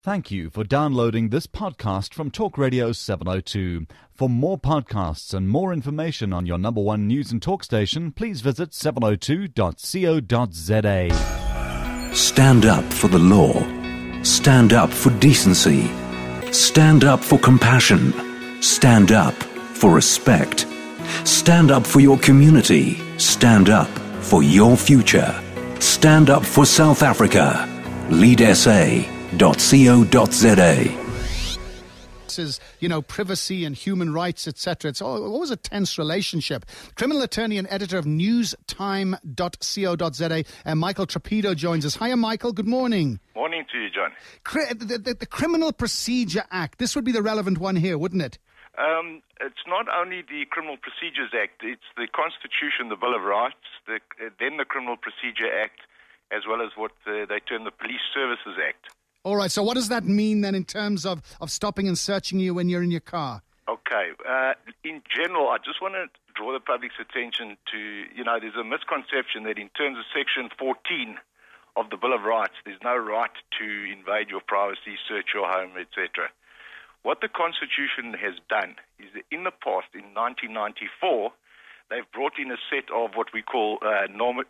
Thank you for downloading this podcast from Talk Radio 702. For more podcasts and more information on your number one news and talk station, please visit 702.co.za. Stand up for the law. Stand up for decency. Stand up for compassion. Stand up for respect. Stand up for your community. Stand up for your future. Stand up for South Africa. LeadSA.co.za. This is, privacy and human rights, etc. It's always a tense relationship. Criminal attorney and editor of NewsTime.co.za, Michael Trapido joins us. Hiya, Michael. Good morning. Morning to you, John. The Criminal Procedure Act. This would be the relevant one here, wouldn't it? It's not only the Criminal Procedures Act. It's the Constitution, the Bill of Rights, then the Criminal Procedure Act, as well as what they term the Police Services Act. All right, so what does that mean then in terms of stopping and searching you when you're in your car? Okay, in general, I just want to draw the public's attention to, there's a misconception that in terms of Section 14 of the Bill of Rights, there's no right to invade your privacy, search your home, etc. What the Constitution has done is that in the past, in 1994, they've brought in a set of what we call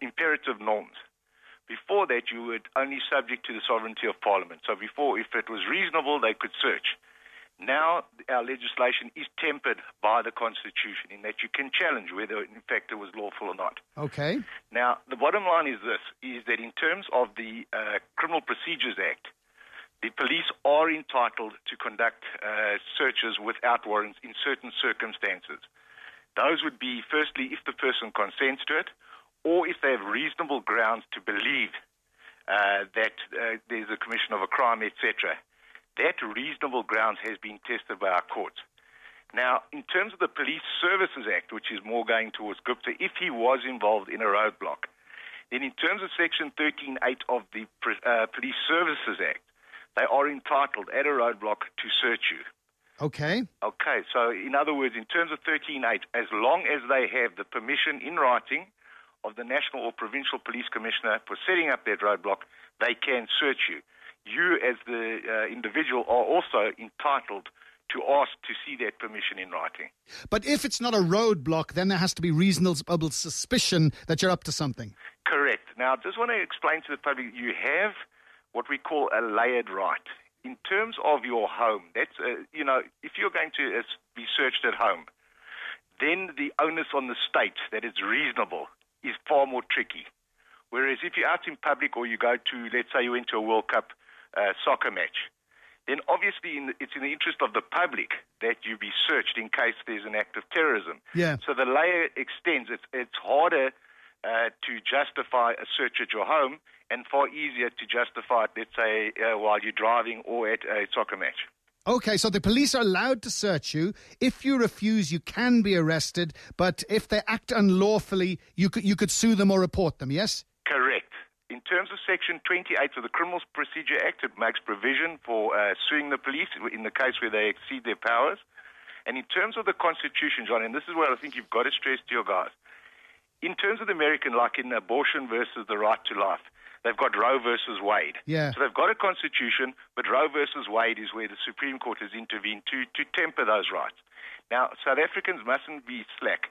imperative norms. Before that, you were only subject to the sovereignty of Parliament. So before, if it was reasonable, they could search. Now, our legislation is tempered by the Constitution in that you can challenge whether, in fact, it was lawful or not. Okay. Now, the bottom line is this, is that in terms of the Criminal Procedures Act, the police are entitled to conduct searches without warrants in certain circumstances. Those would be, firstly, if the person consents to it, or if they have reasonable grounds to believe that there's a commission of a crime, etc. That reasonable grounds has been tested by our courts. Now, in terms of the Police Services Act, which is more going towards Gupta, if he was involved in a roadblock, then in terms of Section 13.8 of the Police Services Act, they are entitled at a roadblock to search you. Okay. Okay, so in other words, in terms of 13.8, as long as they have the permission in writing of the National or Provincial Police Commissioner for setting up that roadblock, they can search you. You, as the individual, are also entitled to ask to see that permission in writing. But if it's not a roadblock, then there has to be reasonable suspicion that you're up to something. Correct. Now, I just want to explain to the public, you have what we call a layered right. In terms of your home, that's, if you're going to be searched at home, then the onus on the state that it's reasonable is far more tricky. Whereas if you're out in public or you go to, let's say you went to a World Cup soccer match, then obviously it's in the interest of the public that you be searched in case there's an act of terrorism. Yeah. So the layer extends. It's harder to justify a search at your home and far easier to justify it, let's say, while you're driving or at a soccer match. Okay, so the police are allowed to search you. If you refuse, you can be arrested. But if they act unlawfully, you could sue them or report them, yes? Correct. In terms of Section 28 of the Criminal Procedure Act, it makes provision for suing the police in the case where they exceed their powers. And in terms of the Constitution, John, and this is what I think you've got to stress to your guys, in terms of the American, like in abortion versus the right to life, they've got Roe versus Wade. Yeah. So they've got a constitution, but Roe versus Wade is where the Supreme Court has intervened to temper those rights. Now, South Africans mustn't be slack.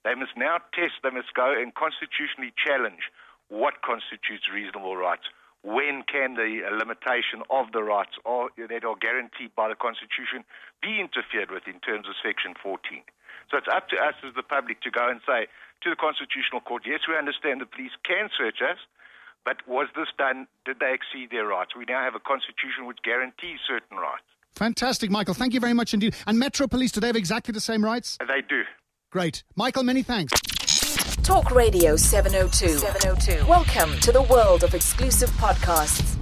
They must now they must go and constitutionally challenge what constitutes reasonable rights. When can the limitation of the rights that are guaranteed by the Constitution be interfered with in terms of Section 14? So it's up to us as the public to go and say to the Constitutional Court, yes, we understand the police can search us, but was this done? Did they exceed their rights? We now have a constitution which guarantees certain rights. Fantastic, Michael. Thank you very much indeed. And Metro Police, do they have exactly the same rights? They do. Great. Michael, many thanks. Talk Radio 702. Welcome to the world of exclusive podcasts.